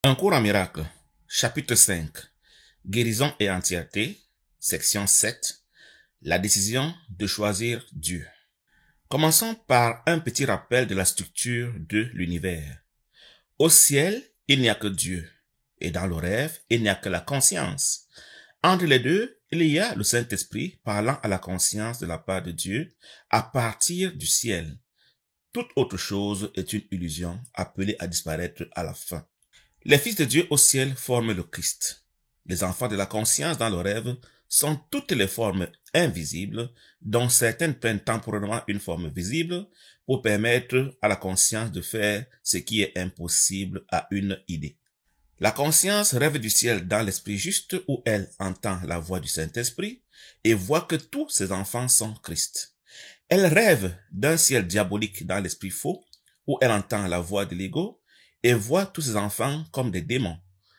Un cours en miracle, chapitre 5, guérison et entièreté, section 7, la décision de choisir Dieu. Commençons par un petit rappel de la structure de l'univers. Au ciel, il n'y a que Dieu, et dans le rêve, il n'y a que la conscience. Entre les deux, il y a le Saint-Esprit parlant à la conscience de la part de Dieu à partir du ciel. Toute autre chose est une illusion appelée à disparaître à la fin. Les fils de Dieu au ciel forment le Christ. Les enfants de la conscience dans le rêve sont toutes les formes invisibles dont certaines prennent temporairement une forme visible pour permettre à la conscience de faire ce qui est impossible à une idée. La conscience rêve du ciel dans l'esprit juste où elle entend la voix du Saint-Esprit et voit que tous ses enfants sont Christ. Elle rêve d'un ciel diabolique dans l'esprit faux où elle entend la voix de l'ego et voit tous ses enfants comme des démons.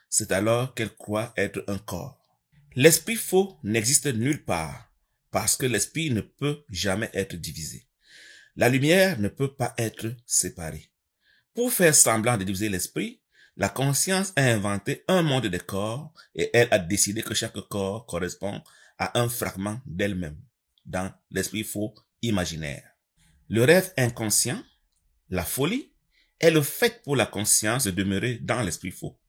C'est alors qu'elle croit être un corps. L'esprit faux n'existe nulle part, parce que l'esprit ne peut jamais être divisé. La lumière ne peut pas être séparée. Pour faire semblant de diviser l'esprit, la conscience a inventé un monde des corps et elle a décidé que chaque corps correspond à un fragment d'elle-même, dans l'esprit faux imaginaire. Le rêve inconscient, la folie, est le fait pour la conscience de demeurer dans l'esprit faux.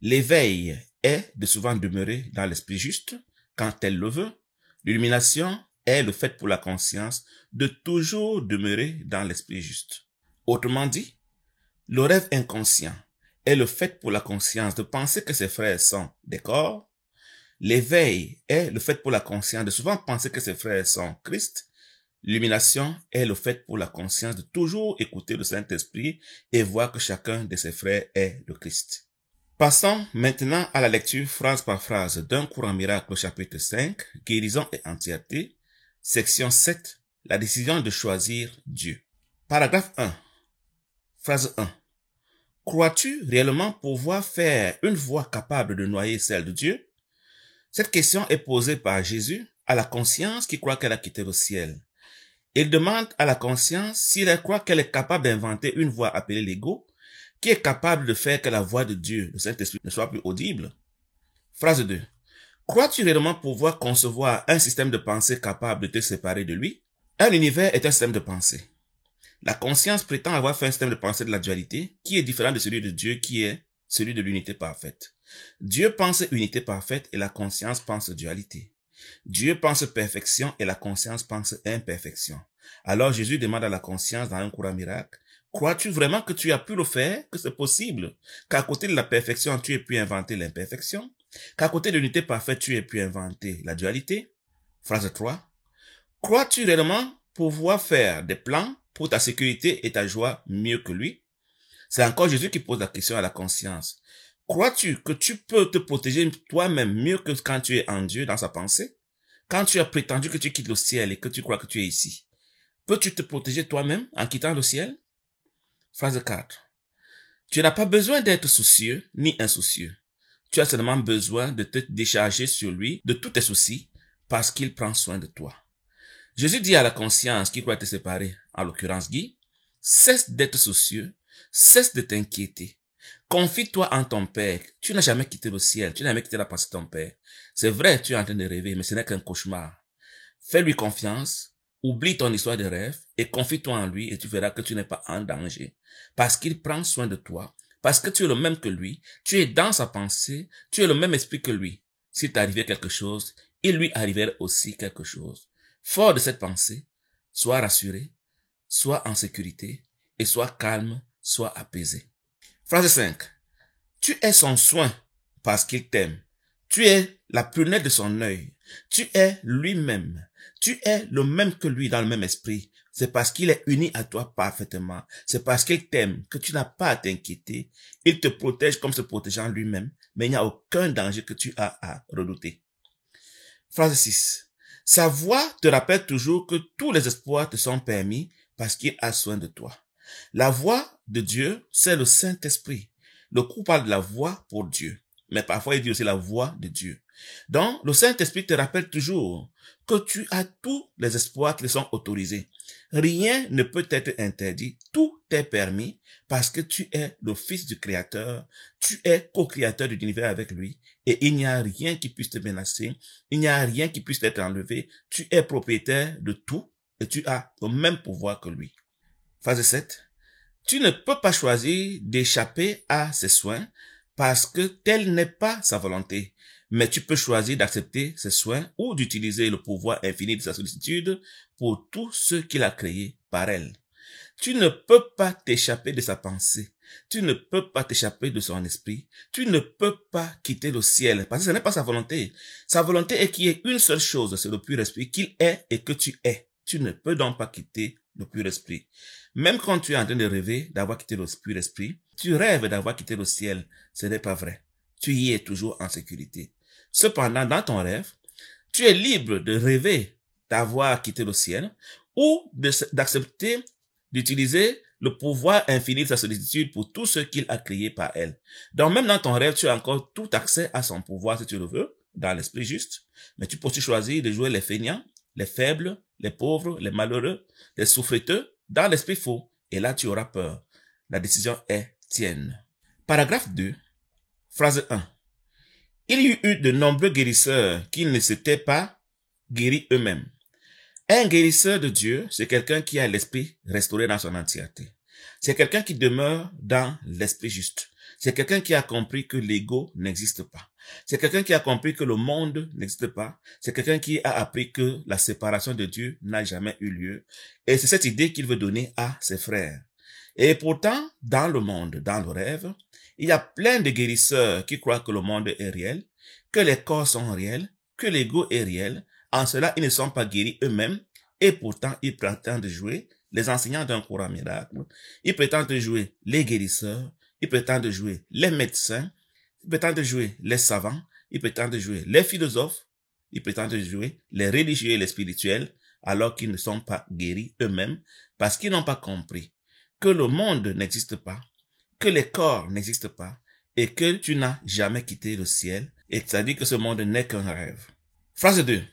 L'éveil est de souvent demeurer dans l'esprit juste quand elle le veut. L'illumination est le fait pour la conscience de toujours demeurer dans l'esprit juste. Autrement dit, le rêve inconscient est le fait pour la conscience de penser que ses frères sont des corps. L'éveil est le fait pour la conscience de souvent penser que ses frères sont Christ. L'illumination est le fait pour la conscience de toujours écouter le Saint-Esprit et voir que chacun de ses frères est le Christ. Passons maintenant à la lecture phrase par phrase d'un cours en miracle au chapitre 5, guérison et entièreté, section 7, la décision de choisir Dieu. Paragraphe 1. Phrase 1. Crois-tu réellement pouvoir faire une voix capable de noyer celle de Dieu? Cette question est posée par Jésus à la conscience qui croit qu'elle a quitté le ciel. Il demande à la conscience s'il croit qu'elle est capable d'inventer une voix appelée l'ego, qui est capable de faire que la voix de Dieu, le Saint-Esprit, ne soit plus audible. Phrase 2. Crois-tu réellement pouvoir concevoir un système de pensée capable de te séparer de lui? Un univers est un système de pensée. La conscience prétend avoir fait un système de pensée de la dualité qui est différent de celui de Dieu qui est celui de l'unité parfaite. Dieu pense unité parfaite et la conscience pense dualité. Dieu pense perfection et la conscience pense imperfection. Alors Jésus demande à la conscience dans un cours en miracle, crois-tu vraiment que tu as pu le faire, que c'est possible, qu'à côté de la perfection tu aies pu inventer l'imperfection, qu'à côté de l'unité parfaite tu aies pu inventer la dualité? Phrase 3. Crois-tu réellement pouvoir faire des plans pour ta sécurité et ta joie mieux que lui? C'est encore Jésus qui pose la question à la conscience. Crois-tu que tu peux te protéger toi-même mieux que quand tu es en Dieu dans sa pensée? Quand tu as prétendu que tu quittes le ciel et que tu crois que tu es ici, peux-tu te protéger toi-même en quittant le ciel? Phrase 4. Tu n'as pas besoin d'être soucieux ni insoucieux. Tu as seulement besoin de te décharger sur lui de tous tes soucis parce qu'il prend soin de toi. Jésus dit à la conscience qui croit te séparer, en l'occurrence Guy, cesse d'être soucieux, cesse de t'inquiéter. Confie-toi en ton Père. Tu n'as jamais quitté le ciel. Tu n'as jamais quitté la pensée de ton Père. C'est vrai, tu es en train de rêver, mais ce n'est qu'un cauchemar. Fais-lui confiance, oublie ton histoire de rêve et confie-toi en lui et tu verras que tu n'es pas en danger. Parce qu'il prend soin de toi, parce que tu es le même que lui, tu es dans sa pensée, tu es le même esprit que lui. S'il t'arrivait quelque chose, il lui arriverait aussi quelque chose. Fort de cette pensée, sois rassuré, sois en sécurité et sois calme, sois apaisé. Phrase 5. Tu es son soin parce qu'il t'aime. Tu es la prunelle de son œil. Tu es lui-même. Tu es le même que lui dans le même esprit. C'est parce qu'il est uni à toi parfaitement. C'est parce qu'il t'aime que tu n'as pas à t'inquiéter. Il te protège comme se protégeant lui-même, mais il n'y a aucun danger que tu as à redouter. Phrase 6. Sa voix te rappelle toujours que tous les espoirs te sont permis parce qu'il a soin de toi. La voix de Dieu, c'est le Saint-Esprit. Le cours parle de la voix pour Dieu, mais parfois il dit aussi la voix de Dieu. Donc, le Saint-Esprit te rappelle toujours que tu as tous les espoirs qui sont autorisés. Rien ne peut être interdit, tout t'est permis parce que tu es le fils du Créateur, tu es co-créateur de l'univers avec lui et il n'y a rien qui puisse te menacer, il n'y a rien qui puisse t'être enlevé, tu es propriétaire de tout et tu as le même pouvoir que lui. Phase 7. Tu ne peux pas choisir d'échapper à ses soins parce que telle n'est pas sa volonté, mais tu peux choisir d'accepter ses soins ou d'utiliser le pouvoir infini de sa sollicitude pour tous ceux qu'il a créés par elle. Tu ne peux pas t'échapper de sa pensée, tu ne peux pas t'échapper de son esprit, tu ne peux pas quitter le ciel parce que ce n'est pas sa volonté. Sa volonté est qu'il y ait une seule chose, c'est le pur esprit, qu'il est et que tu es. Tu ne peux donc pas quitter le pur esprit. Même quand tu es en train de rêver d'avoir quitté le pur esprit, tu rêves d'avoir quitté le ciel. Ce n'est pas vrai. Tu y es toujours en sécurité. Cependant, dans ton rêve, tu es libre de rêver d'avoir quitté le ciel ou d'accepter d'utiliser le pouvoir infini de sa sollicitude pour tout ce qu'il a créé par elle. Donc même dans ton rêve, tu as encore tout accès à son pouvoir si tu le veux, dans l'esprit juste. Mais tu peux aussi choisir de jouer les feignants, les faibles, les pauvres, les malheureux, les souffreteux, dans l'esprit faux. Et là, tu auras peur. La décision est tienne. Paragraphe 2, phrase 1. Il y eut de nombreux guérisseurs qui ne s'étaient pas guéris eux-mêmes. Un guérisseur de Dieu, c'est quelqu'un qui a l'esprit restauré dans son entièreté. C'est quelqu'un qui demeure dans l'esprit juste. C'est quelqu'un qui a compris que l'ego n'existe pas. C'est quelqu'un qui a compris que le monde n'existe pas. C'est quelqu'un qui a appris que la séparation de Dieu n'a jamais eu lieu. Et c'est cette idée qu'il veut donner à ses frères. Et pourtant, dans le monde, dans le rêve, il y a plein de guérisseurs qui croient que le monde est réel, que les corps sont réels, que l'ego est réel. En cela, ils ne sont pas guéris eux-mêmes et pourtant, ils prétendent jouer les enseignants d'un courant miracle. Ils prétendent jouer les guérisseurs. Ils prétendent jouer les médecins. Ils prétendent jouer les savants. Ils prétendent jouer les philosophes. Ils prétendent jouer les religieux et les spirituels alors qu'ils ne sont pas guéris eux-mêmes parce qu'ils n'ont pas compris que le monde n'existe pas, que les corps n'existent pas et que tu n'as jamais quitté le ciel et c'est-à-dire que ce monde n'est qu'un rêve. Phrase 2.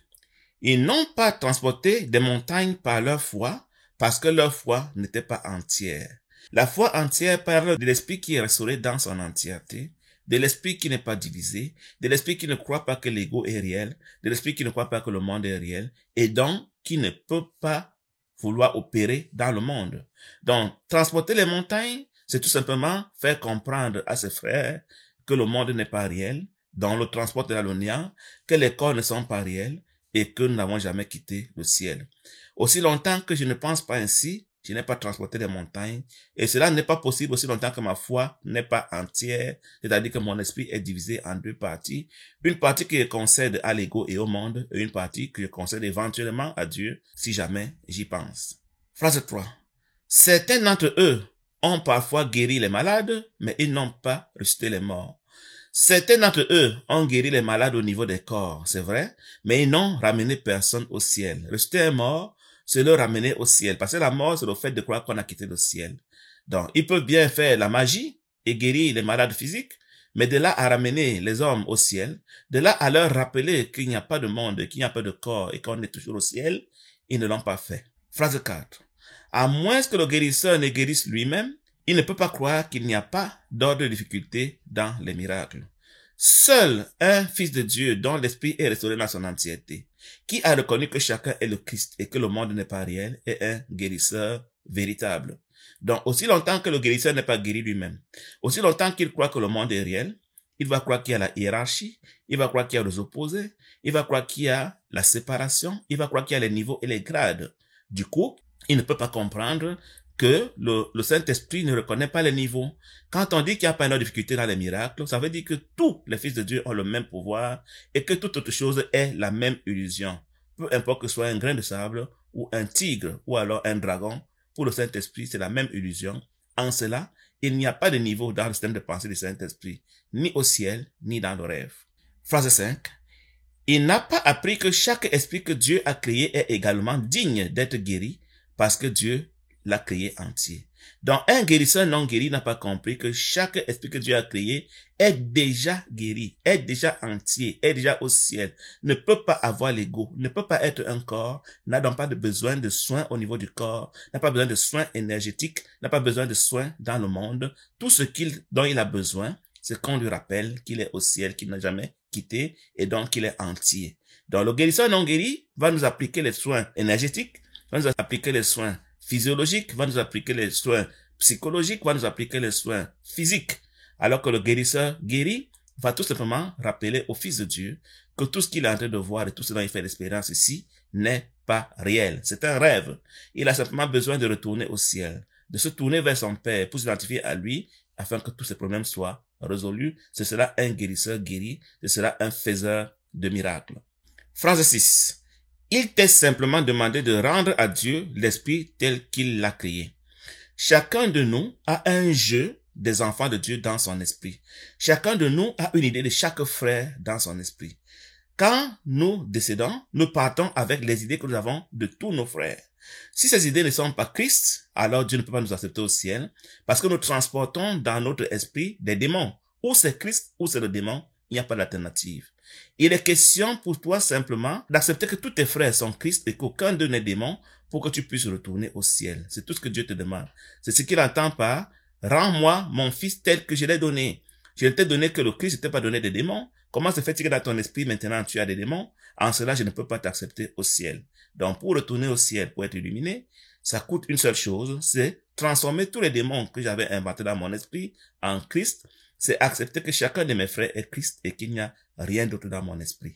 Ils n'ont pas transporté des montagnes par leur foi parce que leur foi n'était pas entière. La foi entière parle de l'esprit qui est restauré dans son entièreté, de l'esprit qui n'est pas divisé, de l'esprit qui ne croit pas que l'ego est réel, de l'esprit qui ne croit pas que le monde est réel, et donc qui ne peut pas vouloir opérer dans le monde. Donc, transporter les montagnes, c'est tout simplement faire comprendre à ses frères que le monde n'est pas réel, dans le transport de l'allonia, que les corps ne sont pas réels, et que nous n'avons jamais quitté le ciel. Aussi longtemps que je ne pense pas ainsi, je n'ai pas transporté les montagnes, et cela n'est pas possible aussi longtemps que ma foi n'est pas entière, c'est-à-dire que mon esprit est divisé en deux parties, une partie que je concède à l'ego et au monde, et une partie que je concède éventuellement à Dieu, si jamais j'y pense. Phrase 3. Certains d'entre eux ont parfois guéri les malades, mais ils n'ont pas ressuscité les morts. Certains d'entre eux ont guéri les malades au niveau des corps, c'est vrai, mais ils n'ont ramené personne au ciel. Ressusciter un mort, c'est le ramener au ciel, parce que la mort, c'est le fait de croire qu'on a quitté le ciel. Donc, ils peuvent bien faire la magie et guérir les malades physiques, mais de là à ramener les hommes au ciel, de là à leur rappeler qu'il n'y a pas de monde, qu'il n'y a pas de corps et qu'on est toujours au ciel, ils ne l'ont pas fait. Phrase 4. À moins que le guérisseur ne guérisse lui-même, il ne peut pas croire qu'il n'y a pas d'ordre de difficulté dans les miracles. Seul un fils de Dieu dont l'esprit est restauré dans son entièreté, qui a reconnu que chacun est le Christ et que le monde n'est pas réel, est un guérisseur véritable. Donc, aussi longtemps que le guérisseur n'est pas guéri lui-même, aussi longtemps qu'il croit que le monde est réel, il va croire qu'il y a la hiérarchie, il va croire qu'il y a les opposés, il va croire qu'il y a la séparation, il va croire qu'il y a les niveaux et les grades. Du coup, il ne peut pas comprendre que le Saint-Esprit ne reconnaît pas les niveaux. Quand on dit qu'il n'y a pas une difficulté dans les miracles, ça veut dire que tous les fils de Dieu ont le même pouvoir et que toute autre chose est la même illusion. Peu importe que ce soit un grain de sable ou un tigre ou alors un dragon, pour le Saint-Esprit, c'est la même illusion. En cela, il n'y a pas de niveau dans le système de pensée du Saint-Esprit, ni au ciel, ni dans le rêve. Phrase 5. Il n'a pas appris que chaque esprit que Dieu a créé est également digne d'être guéri parce que Dieu l'a créé entier. Donc, un guérisseur non guéri n'a pas compris que chaque esprit que Dieu a créé est déjà guéri, est déjà entier, est déjà au ciel, ne peut pas avoir l'ego, ne peut pas être un corps, n'a donc pas de besoin de soins au niveau du corps, n'a pas besoin de soins énergétiques, n'a pas besoin de soins dans le monde. Tout ce dont il a besoin, c'est qu'on lui rappelle qu'il est au ciel, qu'il n'a jamais quitté et donc qu'il est entier. Donc, le guérisseur non guéri va nous appliquer les soins énergétiques, va nous appliquer les soins physiologiques, va nous appliquer les soins psychologiques, va nous appliquer les soins physiques. Alors que le guérisseur guéri va tout simplement rappeler au Fils de Dieu que tout ce qu'il est en train de voir et tout ce dont il fait l'expérience ici n'est pas réel. C'est un rêve. Il a simplement besoin de retourner au ciel, de se tourner vers son Père pour s'identifier à lui afin que tous ses problèmes soient résolus. Ce sera un guérisseur guéri, ce sera un faiseur de miracles. Phrase 6. Il t'est simplement demandé de rendre à Dieu l'esprit tel qu'il l'a créé. Chacun de nous a un jeu des enfants de Dieu dans son esprit. Chacun de nous a une idée de chaque frère dans son esprit. Quand nous décédons, nous partons avec les idées que nous avons de tous nos frères. Si ces idées ne sont pas Christ, alors Dieu ne peut pas nous accepter au ciel, parce que nous transportons dans notre esprit des démons. Ou c'est Christ, ou c'est le démon, il n'y a pas d'alternative. Il est question pour toi simplement d'accepter que tous tes frères sont Christ et qu'aucun d'eux n'est démon pour que tu puisses retourner au ciel. C'est tout ce que Dieu te demande. C'est ce qu'il entend par « Rends-moi mon fils tel que je l'ai donné ». Je ne t'ai donné que le Christ, je ne t'ai pas donné des démons. Comment se fait-il que dans ton esprit maintenant tu as des démons? En cela, je ne peux pas t'accepter au ciel. Donc pour retourner au ciel, pour être illuminé, ça coûte une seule chose, c'est transformer tous les démons que j'avais inventés dans mon esprit en Christ. C'est accepter que chacun de mes frères est Christ et qu'il n'y a rien d'autre dans mon esprit.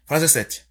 Phrase 7.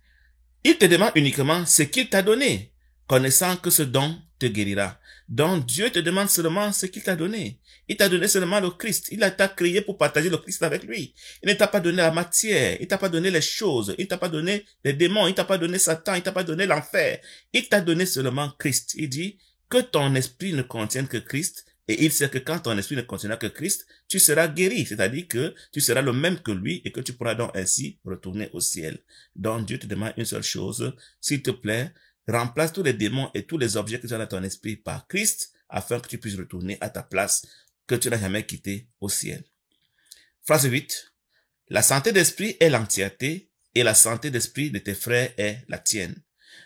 Il te demande uniquement ce qu'il t'a donné, connaissant que ce don te guérira. Donc Dieu te demande seulement ce qu'il t'a donné. Il t'a donné seulement le Christ. Il t'a créé pour partager le Christ avec lui. Il ne t'a pas donné la matière. Il t'a pas donné les choses. Il t'a pas donné les démons. Il t'a pas donné Satan. Il t'a pas donné l'enfer. Il t'a donné seulement Christ. Il dit que ton esprit ne contienne que Christ. Et il sait que quand ton esprit ne contiendra que Christ, tu seras guéri. C'est-à-dire que tu seras le même que lui et que tu pourras donc ainsi retourner au ciel. Donc Dieu te demande une seule chose. S'il te plaît, remplace tous les démons et tous les objets que tu as dans ton esprit par Christ afin que tu puisses retourner à ta place que tu n'as jamais quittée au ciel. Phrase 8. La santé d'esprit est l'entièreté et la santé d'esprit de tes frères est la tienne.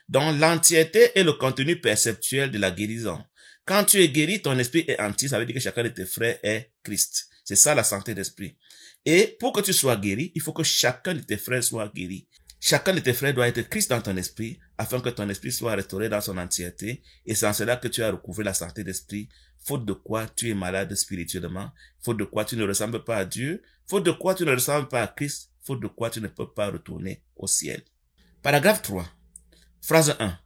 Donc l'entièreté est le contenu perceptuel de la guérison. Quand tu es guéri, ton esprit est entier, ça veut dire que chacun de tes frères est Christ. C'est ça la santé d'esprit. Et pour que tu sois guéri, il faut que chacun de tes frères soit guéri. Chacun de tes frères doit être Christ dans ton esprit, afin que ton esprit soit restauré dans son entièreté, et c'est en cela que tu as recouvré la santé d'esprit, faute de quoi tu es malade spirituellement, faute de quoi tu ne ressembles pas à Dieu, faute de quoi tu ne ressembles pas à Christ, faute de quoi tu ne peux pas retourner au ciel. Paragraphe 3. Phrase 1.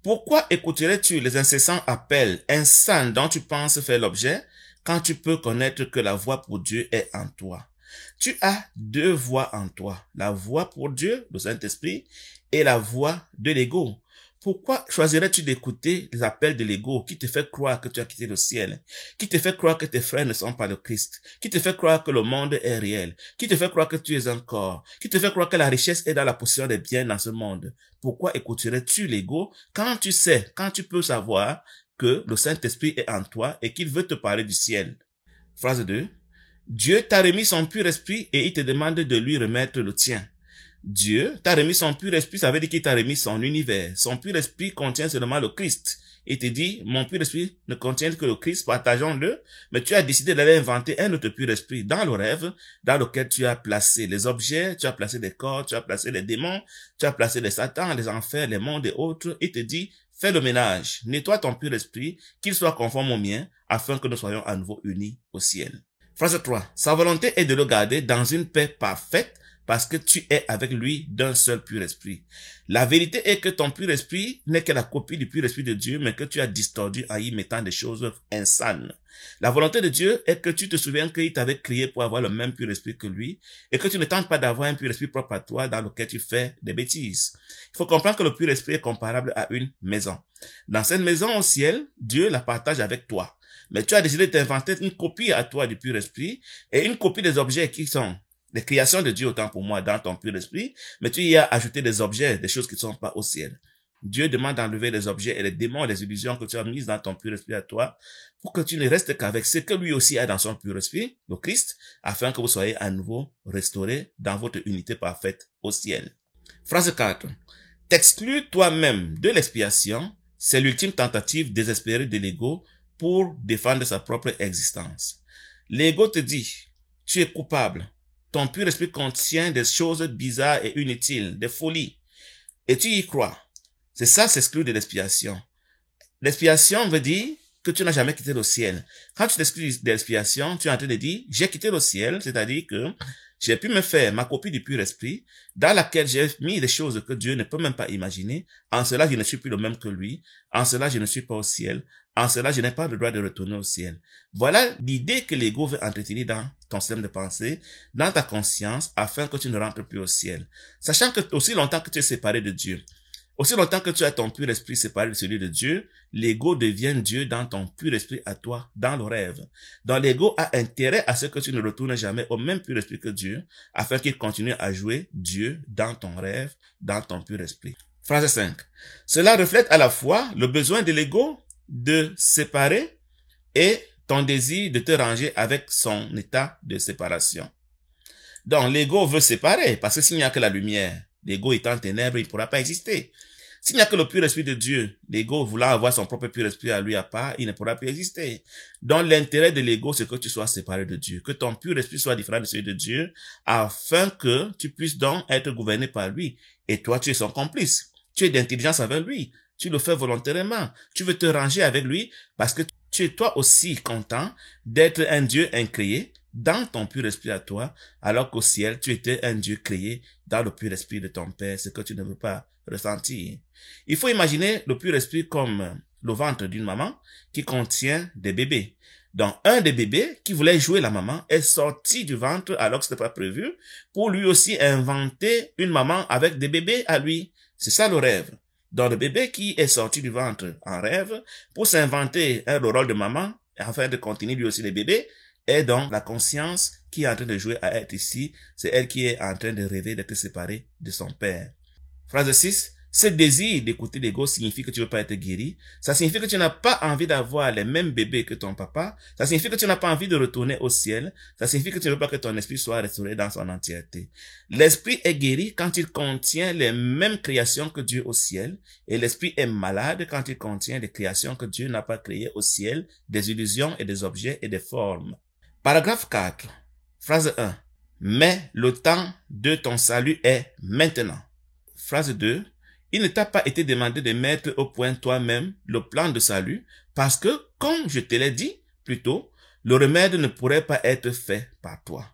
Pourquoi écouterais-tu les incessants appels insans dont tu penses faire l'objet, quand tu peux connaître que la voix pour Dieu est en toi? Tu as deux voix en toi, la voix pour Dieu, le Saint-Esprit, et la voix de l'ego. Pourquoi choisirais-tu d'écouter les appels de l'ego qui te fait croire que tu as quitté le ciel, qui te fait croire que tes frères ne sont pas le Christ, qui te fait croire que le monde est réel, qui te fait croire que tu es un corps, qui te fait croire que la richesse est dans la possession des biens dans ce monde? Pourquoi écouterais-tu l'ego quand tu sais, quand tu peux savoir que le Saint-Esprit est en toi et qu'il veut te parler du ciel? Phrase 2. Dieu t'a remis son pur esprit et il te demande de lui remettre le tien. Dieu t'a remis son pur esprit, ça veut dire qu'il t'a remis son univers. Son pur esprit contient seulement le Christ. Il te dit, mon pur esprit ne contient que le Christ, partageons-le, mais tu as décidé d'aller inventer un autre pur esprit dans le rêve, dans lequel tu as placé les objets, tu as placé des corps, tu as placé les démons, tu as placé les satans, les enfers, les mondes et autres. Il te dit, fais le ménage, nettoie ton pur esprit, qu'il soit conforme au mien, afin que nous soyons à nouveau unis au ciel. Phrase 3. Sa volonté est de le garder dans une paix parfaite parce que tu es avec lui d'un seul pur esprit. La vérité est que ton pur esprit n'est que la copie du pur esprit de Dieu, mais que tu as distordu en y mettant des choses insanes. La volonté de Dieu est que tu te souviens qu'il t'avait créé pour avoir le même pur esprit que lui et que tu ne tentes pas d'avoir un pur esprit propre à toi dans lequel tu fais des bêtises. Il faut comprendre que le pur esprit est comparable à une maison. Dans cette maison au ciel, Dieu la partage avec toi. Mais tu as décidé d'inventer une copie à toi du pur esprit et une copie des objets qui sont les créations de Dieu autant pour moi dans ton pur esprit, mais tu y as ajouté des objets, des choses qui ne sont pas au ciel. Dieu demande d'enlever les objets et les démons et les illusions que tu as mises dans ton pur esprit à toi pour que tu ne restes qu'avec ce que lui aussi a dans son pur esprit, le Christ, afin que vous soyez à nouveau restaurés dans votre unité parfaite au ciel. Phrase 4. T'exclure toi-même de l'expiation, c'est l'ultime tentative désespérée de l'ego pour défendre sa propre existence. L'ego te dit, tu es coupable. Ton pur esprit contient des choses bizarres et inutiles, des folies. Et tu y crois. C'est ça, s'exclure de l'expiation. L'expiation veut dire que tu n'as jamais quitté le ciel. Quand tu t'exclus de l'expiation, tu es en train de dire, j'ai quitté le ciel, c'est-à-dire que j'ai pu me faire ma copie du pur esprit, dans laquelle j'ai mis des choses que Dieu ne peut même pas imaginer. En cela, je ne suis plus le même que lui. En cela, je ne suis pas au ciel. En cela, je n'ai pas le droit de retourner au ciel. Voilà l'idée que l'ego veut entretenir dans ton système de pensée, dans ta conscience, afin que tu ne rentres plus au ciel. Sachant que aussi longtemps que tu es séparé de Dieu, aussi longtemps que tu as ton pur esprit séparé de celui de Dieu, l'ego devient Dieu dans ton pur esprit à toi, dans le rêve. Donc l'ego a intérêt à ce que tu ne retournes jamais au même pur esprit que Dieu, afin qu'il continue à jouer Dieu dans ton rêve, dans ton pur esprit. Phrase 5. Cela reflète à la fois le besoin de l'ego de séparer et ton désir de te ranger avec son état de séparation. Donc l'ego veut séparer, parce que s'il n'y a que la lumière, l'ego étant ténèbres, il ne pourra pas exister. S'il n'y a que le pur esprit de Dieu, l'ego voulant avoir son propre pur esprit à lui à part, il ne pourra plus exister. Donc l'intérêt de l'ego, c'est que tu sois séparé de Dieu, que ton pur esprit soit différent de celui de Dieu, afin que tu puisses donc être gouverné par lui. Et toi, tu es son complice. Tu es d'intelligence avec lui. Tu le fais volontairement. Tu veux te ranger avec lui parce que tu es toi aussi content d'être un Dieu incréé dans ton pur esprit à toi, alors qu'au ciel, tu étais un Dieu créé dans le pur esprit de ton Père, ce que tu ne veux pas ressentir. Il faut imaginer le pur esprit comme le ventre d'une maman qui contient des bébés. Donc, un des bébés qui voulait jouer la maman est sorti du ventre alors que ce n'était pas prévu pour lui aussi inventer une maman avec des bébés à lui. C'est ça le rêve. Donc, le bébé qui est sorti du ventre en rêve pour s'inventer le rôle de maman afin de continuer lui aussi les bébés, et donc la conscience qui est en train de jouer à être ici, c'est elle qui est en train de rêver d'être séparée de son père. Phrase 6. Ce désir d'écouter l'ego signifie que tu ne veux pas être guéri. Ça signifie que tu n'as pas envie d'avoir les mêmes bébés que ton papa. Ça signifie que tu n'as pas envie de retourner au ciel. Ça signifie que tu ne veux pas que ton esprit soit restauré dans son entièreté. L'esprit est guéri quand il contient les mêmes créations que Dieu au ciel. Et l'esprit est malade quand il contient des créations que Dieu n'a pas créées au ciel, des illusions et des objets et des formes. Paragraphe 4. Phrase 1. Mais le temps de ton salut est maintenant. Phrase 2. Il ne t'a pas été demandé de mettre au point toi-même le plan de salut parce que, comme je te l'ai dit plus tôt, le remède ne pourrait pas être fait par toi.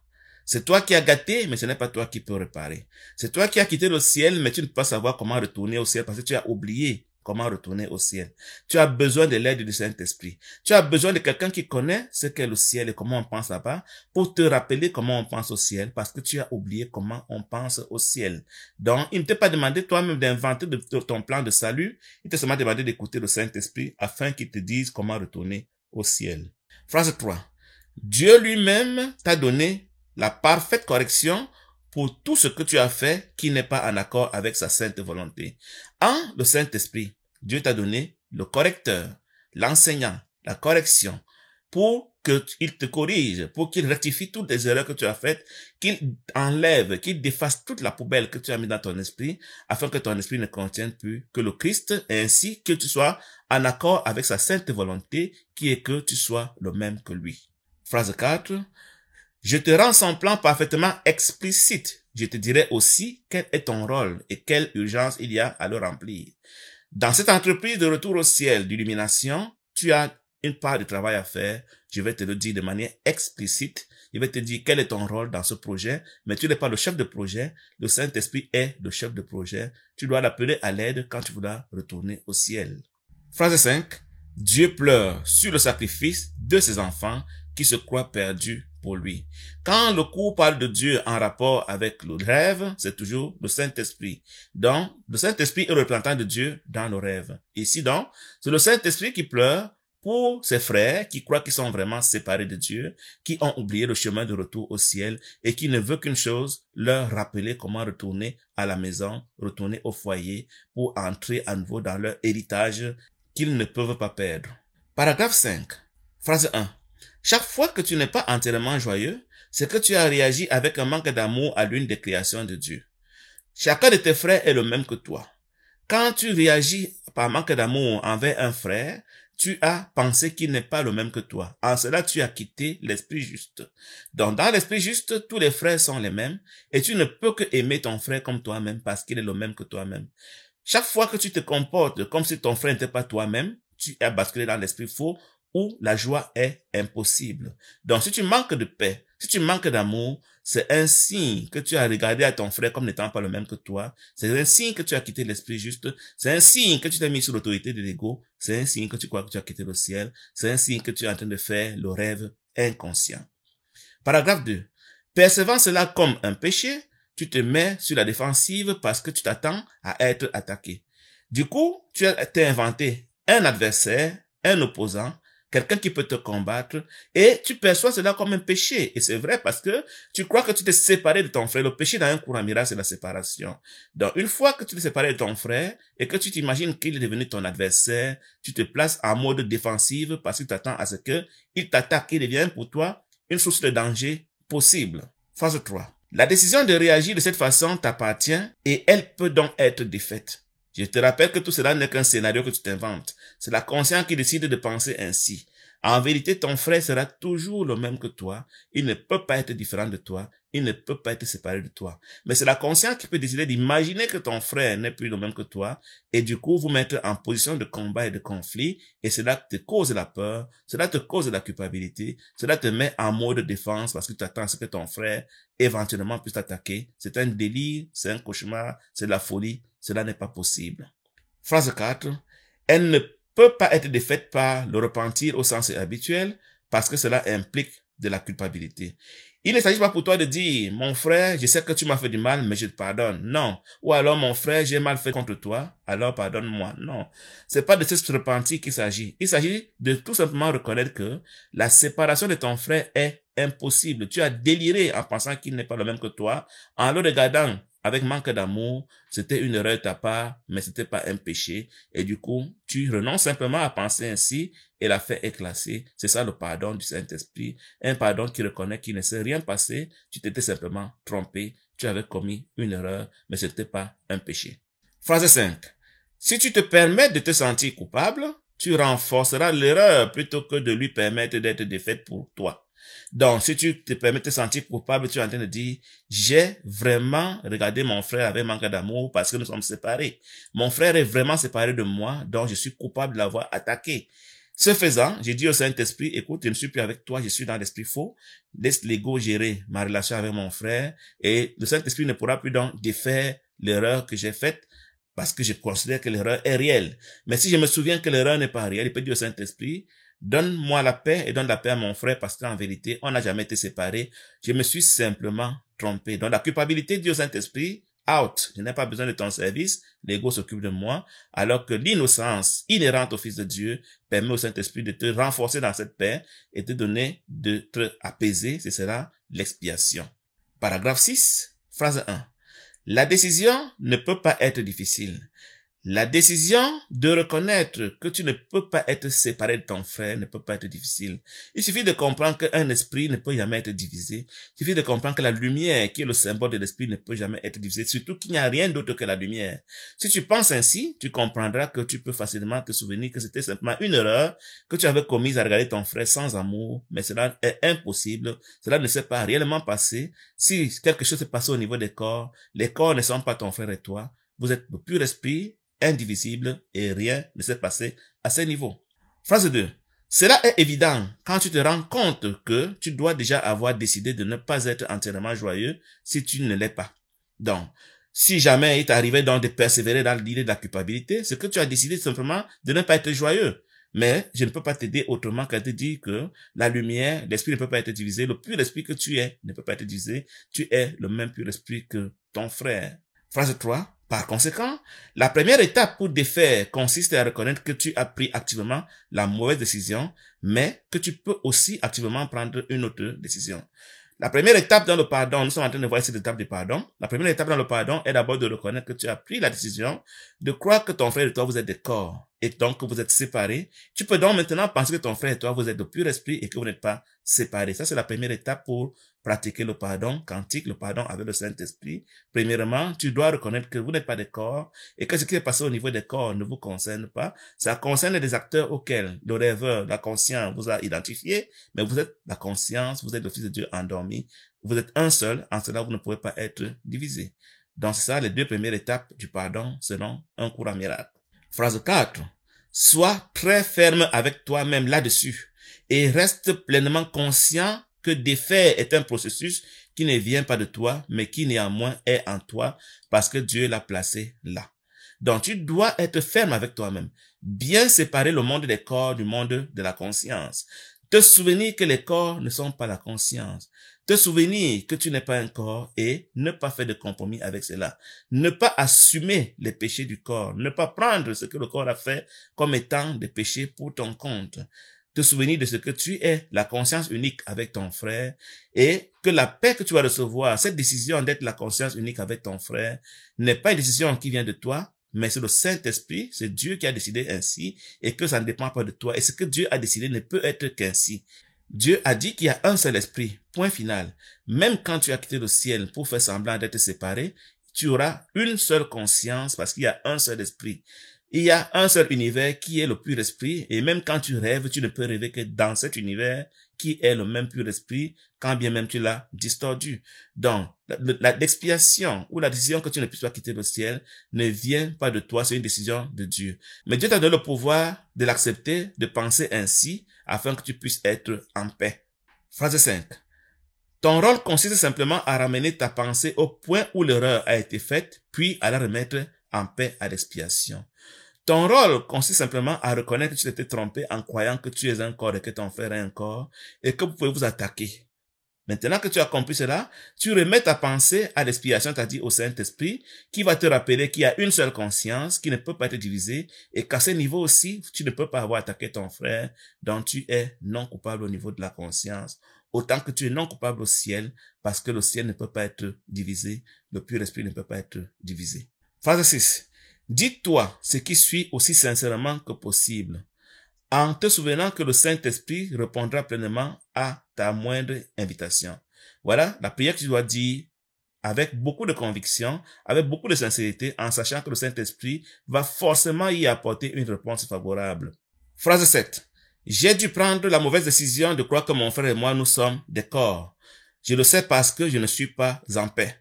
C'est toi qui as gâté, mais ce n'est pas toi qui peux réparer. C'est toi qui as quitté le ciel, mais tu ne peux pas savoir comment retourner au ciel parce que tu as oublié comment retourner au ciel. Tu as besoin de l'aide du Saint-Esprit. Tu as besoin de quelqu'un qui connaît ce qu'est le ciel et comment on pense là-bas pour te rappeler comment on pense au ciel parce que tu as oublié comment on pense au ciel. Donc, il ne t'a pas demandé toi-même d'inventer ton plan de salut. Il t'a seulement demandé d'écouter le Saint-Esprit afin qu'il te dise comment retourner au ciel. Phrase 3. Dieu lui-même t'a donné la parfaite correction pour tout ce que tu as fait qui n'est pas en accord avec sa sainte volonté. En le Saint-Esprit, Dieu t'a donné le correcteur, l'enseignant, la correction, pour qu'il te corrige, pour qu'il rectifie toutes les erreurs que tu as faites, qu'il enlève, qu'il défasse toute la poubelle que tu as mis dans ton esprit, afin que ton esprit ne contienne plus que le Christ, et ainsi que tu sois en accord avec sa sainte volonté, qui est que tu sois le même que lui. Phrase 4. Je te rends son plan parfaitement explicite. Je te dirai aussi quel est ton rôle et quelle urgence il y a à le remplir. Dans cette entreprise de retour au ciel d'illumination, tu as une part de travail à faire. Je vais te le dire de manière explicite. Je vais te dire quel est ton rôle dans ce projet, mais tu n'es pas le chef de projet. Le Saint-Esprit est le chef de projet. Tu dois l'appeler à l'aide quand tu voudras retourner au ciel. Phrase 5. Dieu pleure sur le sacrifice de ses enfants qui se croient perdus pour lui. Quand le cours parle de Dieu en rapport avec le rêve, c'est toujours le Saint-Esprit. Donc, le Saint-Esprit est le représentant de Dieu dans le rêve. Ici donc, c'est le Saint-Esprit qui pleure pour ces frères qui croient qu'ils sont vraiment séparés de Dieu, qui ont oublié le chemin de retour au ciel et qui ne veulent qu'une chose, leur rappeler comment retourner à la maison, retourner au foyer pour entrer à nouveau dans leur héritage qu'ils ne peuvent pas perdre. Paragraphe 5. Phrase 1. Chaque fois que tu n'es pas entièrement joyeux, c'est que tu as réagi avec un manque d'amour à l'une des créations de Dieu. Chacun de tes frères est le même que toi. Quand tu réagis par manque d'amour envers un frère, tu as pensé qu'il n'est pas le même que toi. En cela, tu as quitté l'esprit juste. Donc, dans l'esprit juste, tous les frères sont les mêmes et tu ne peux que aimer ton frère comme toi-même parce qu'il est le même que toi-même. Chaque fois que tu te comportes comme si ton frère n'était pas toi-même, tu as basculé dans l'esprit faux où la joie est impossible. Donc, si tu manques de paix, si tu manques d'amour, c'est un signe que tu as regardé à ton frère comme n'étant pas le même que toi. C'est un signe que tu as quitté l'esprit juste. C'est un signe que tu t'es mis sous l'autorité de l'ego. C'est un signe que tu crois que tu as quitté le ciel. C'est un signe que tu es en train de faire le rêve inconscient. Paragraphe 2. Percevant cela comme un péché, tu te mets sur la défensive parce que tu t'attends à être attaqué. Du coup, tu t'es inventé un adversaire, un opposant, quelqu'un qui peut te combattre, et tu perçois cela comme un péché. Et c'est vrai parce que tu crois que tu t'es séparé de ton frère. Le péché dans un courant miracle, c'est la séparation. Donc, une fois que tu t'es séparé de ton frère et que tu t'imagines qu'il est devenu ton adversaire, tu te places en mode défensive parce que tu t'attends à ce qu'il t'attaque, qu'il devienne pour toi une source de danger possible. Phase 3. La décision de réagir de cette façon t'appartient et elle peut donc être défaite. Je te rappelle que tout cela n'est qu'un scénario que tu t'inventes. C'est la conscience qui décide de penser ainsi. En vérité, ton frère sera toujours le même que toi. Il ne peut pas être différent de toi. Il ne peut pas être séparé de toi. Mais c'est la conscience qui peut décider d'imaginer que ton frère n'est plus le même que toi et du coup vous mettre en position de combat et de conflit et cela te cause la peur, cela te cause la culpabilité, cela te met en mode défense parce que tu attends à ce que ton frère éventuellement puisse t'attaquer. C'est un délire, c'est un cauchemar, c'est de la folie. Cela n'est pas possible. Phrase 4. Elle ne peut pas être défaite par le repentir au sens habituel parce que cela implique de la culpabilité. Il ne s'agit pas pour toi de dire, mon frère, je sais que tu m'as fait du mal, mais je te pardonne. Non. Ou alors, mon frère, j'ai mal fait contre toi, alors pardonne-moi. Non. C'est pas de ce repentir qu'il s'agit. Il s'agit de tout simplement reconnaître que la séparation de ton frère est impossible. Tu as déliré en pensant qu'il n'est pas le même que toi, en le regardant avec manque d'amour, c'était une erreur de ta part, mais c'était pas un péché. Et du coup, tu renonces simplement à penser ainsi et l'affaire est classée. C'est ça le pardon du Saint-Esprit. Un pardon qui reconnaît qu'il ne s'est rien passé. Tu t'étais simplement trompé. Tu avais commis une erreur, mais ce n'était pas un péché. Phrase 5. Si tu te permets de te sentir coupable, tu renforceras l'erreur plutôt que de lui permettre d'être défaite pour toi. Donc, si tu te permets de te sentir coupable, tu es en train de dire, j'ai vraiment regardé mon frère avec manque d'amour parce que nous sommes séparés. Mon frère est vraiment séparé de moi, donc je suis coupable de l'avoir attaqué. Ce faisant, j'ai dit au Saint-Esprit, écoute, je ne suis plus avec toi, je suis dans l'esprit faux. Laisse l'ego gérer ma relation avec mon frère et le Saint-Esprit ne pourra plus donc défaire l'erreur que j'ai faite parce que je considère que l'erreur est réelle. Mais si je me souviens que l'erreur n'est pas réelle, il peut dire au Saint-Esprit, donne-moi la paix et donne la paix à mon frère parce qu'en vérité, on n'a jamais été séparés. Je me suis simplement trompé. Donc la culpabilité dit au Saint-Esprit, out. Je n'ai pas besoin de ton service. L'ego s'occupe de moi. Alors que l'innocence inhérente au Fils de Dieu permet au Saint-Esprit de te renforcer dans cette paix et te donner de te apaiser. Ce sera l'expiation. Paragraphe 6, phrase 1. La décision ne peut pas être difficile. La décision de reconnaître que tu ne peux pas être séparé de ton frère ne peut pas être difficile. Il suffit de comprendre qu'un esprit ne peut jamais être divisé. Il suffit de comprendre que la lumière, qui est le symbole de l'esprit, ne peut jamais être divisée. Surtout qu'il n'y a rien d'autre que la lumière. Si tu penses ainsi, tu comprendras que tu peux facilement te souvenir que c'était simplement une erreur que tu avais commise à regarder ton frère sans amour. Mais cela est impossible. Cela ne s'est pas réellement passé. Si quelque chose s'est passé au niveau des corps, les corps ne sont pas ton frère et toi. Vous êtes le pur esprit, indivisible et rien ne s'est passé à ce niveau. Phrase 2. Cela est évident quand tu te rends compte que tu dois déjà avoir décidé de ne pas être entièrement joyeux si tu ne l'es pas. Donc, si jamais il t'arrivait donc de persévérer dans l'idée de la culpabilité, c'est que tu as décidé simplement de ne pas être joyeux. Mais je ne peux pas t'aider autrement qu'à te dire que la lumière, l'esprit ne peut pas être divisé, le pur esprit que tu es ne peut pas être divisé, tu es le même pur esprit que ton frère. Phrase 3. Par conséquent, la première étape pour défaire consiste à reconnaître que tu as pris activement la mauvaise décision, mais que tu peux aussi activement prendre une autre décision. La première étape dans le pardon, nous sommes en train de voir cette étape du pardon. La première étape dans le pardon est d'abord de reconnaître que tu as pris la décision de croire que ton frère et toi, vous êtes des corps et donc que vous êtes séparés. Tu peux donc maintenant penser que ton frère et toi, vous êtes de pur esprit et que vous n'êtes pas séparés. Ça, c'est la première étape pour pratiquer le pardon quantique, le pardon avec le Saint-Esprit. Premièrement, tu dois reconnaître que vous n'êtes pas des corps et que ce qui est passé au niveau des corps ne vous concerne pas. Ça concerne des acteurs auxquels le rêveur, la conscience vous a identifié, mais vous êtes la conscience, vous êtes le Fils de Dieu endormi. Vous êtes un seul, en cela vous ne pouvez pas être divisé. Donc c'est ça les deux premières étapes du pardon selon un cours en miracle. Phrase 4. Sois très ferme avec toi-même là-dessus et reste pleinement conscient que défaire est un processus qui ne vient pas de toi, mais qui néanmoins est en toi parce que Dieu l'a placé là. Donc tu dois être ferme avec toi-même, bien séparer le monde des corps du monde de la conscience. Te souvenir que les corps ne sont pas la conscience. Te souvenir que tu n'es pas un corps et ne pas faire de compromis avec cela. Ne pas assumer les péchés du corps. Ne pas prendre ce que le corps a fait comme étant des péchés pour ton compte. Te souvenir de ce que tu es, la conscience unique avec ton frère et que la paix que tu vas recevoir, cette décision d'être la conscience unique avec ton frère n'est pas une décision qui vient de toi, mais c'est le Saint-Esprit, c'est Dieu qui a décidé ainsi et que ça ne dépend pas de toi. Et ce que Dieu a décidé ne peut être qu'ainsi. Dieu a dit qu'il y a un seul esprit, point final. Même quand tu as quitté le ciel pour faire semblant d'être séparé, tu auras une seule conscience parce qu'il y a un seul esprit. Il y a un seul univers qui est le pur esprit et même quand tu rêves, tu ne peux rêver que dans cet univers qui est le même pur esprit, quand bien même tu l'as distordu. Donc, l'expiation ou la décision que tu ne puisses pas quitter le ciel ne vient pas de toi, c'est une décision de Dieu. Mais Dieu t'a donné le pouvoir de l'accepter, de penser ainsi, afin que tu puisses être en paix. Phrase 5. Ton rôle consiste simplement à ramener ta pensée au point où l'erreur a été faite, puis à la remettre en paix à l'expiation. Ton rôle consiste simplement à reconnaître que tu t'étais trompé en croyant que tu es un corps et que ton frère est un corps et que vous pouvez vous attaquer. Maintenant que tu as compris cela, tu remets ta pensée à l'expiation, c'est-à-dire au Saint-Esprit, qui va te rappeler qu'il y a une seule conscience qui ne peut pas être divisée et qu'à ce niveau aussi, tu ne peux pas avoir attaqué ton frère dont tu es non coupable au niveau de la conscience, autant que tu es non coupable au ciel parce que le ciel ne peut pas être divisé, le pur esprit ne peut pas être divisé. Phrase 6. Dis-toi ce qui suit aussi sincèrement que possible, en te souvenant que le Saint-Esprit répondra pleinement à ta moindre invitation. Voilà la prière que tu dois dire avec beaucoup de conviction, avec beaucoup de sincérité, en sachant que le Saint-Esprit va forcément y apporter une réponse favorable. Phrase 7. J'ai dû prendre la mauvaise décision de croire que mon frère et moi, nous sommes des corps. Je le sais parce que je ne suis pas en paix.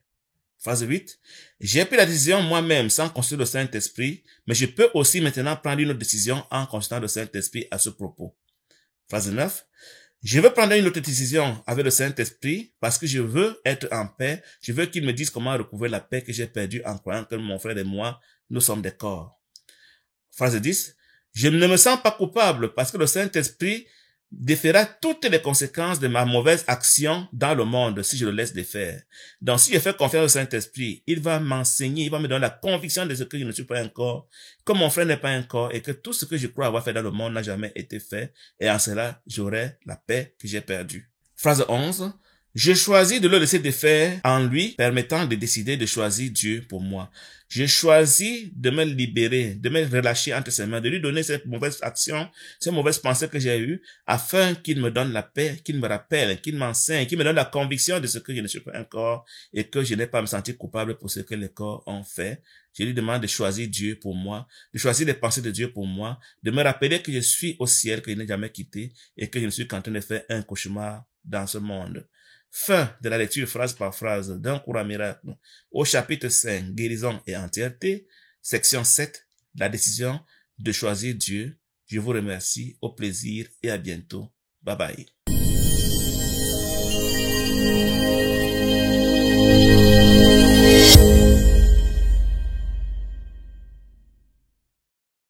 Phrase 8. J'ai pris la décision moi-même sans consulter le Saint-Esprit, mais je peux aussi maintenant prendre une autre décision en consultant le Saint-Esprit à ce propos. Phrase 9. Je veux prendre une autre décision avec le Saint-Esprit parce que je veux être en paix. Je veux qu'il me dise comment recouvrer la paix que j'ai perdue en croyant que mon frère et moi, nous sommes des corps. Phrase 10. Je ne me sens pas coupable parce que le Saint-Esprit déférera toutes les conséquences de ma mauvaise action dans le monde si je le laisse défaire. Donc, si je fais confiance au Saint-Esprit, il va m'enseigner, il va me donner la conviction de ce que je ne suis pas un corps, que mon frère n'est pas un corps et que tout ce que je crois avoir fait dans le monde n'a jamais été fait et en cela, j'aurai la paix que j'ai perdue. Phrase 11. Je choisis de le laisser défaire en lui permettant de décider de choisir Dieu pour moi. Je choisis de me libérer, de me relâcher entre ses mains, de lui donner cette mauvaise action, cette mauvaise pensée que j'ai eue, afin qu'il me donne la paix, qu'il me rappelle, qu'il m'enseigne, qu'il me donne la conviction de ce que je ne suis pas un corps et que je n'ai pas à me sentir coupable pour ce que les corps ont fait. Je lui demande de choisir Dieu pour moi, de choisir les pensées de Dieu pour moi, de me rappeler que je suis au ciel, que je n'ai jamais quitté et que je ne suis qu'en train de faire un cauchemar dans ce monde. Fin de la lecture phrase par phrase d'un cours à miracle au chapitre 5, guérison et entièreté, section 7, la décision de choisir Dieu. Je vous remercie, au plaisir et à bientôt. Bye bye.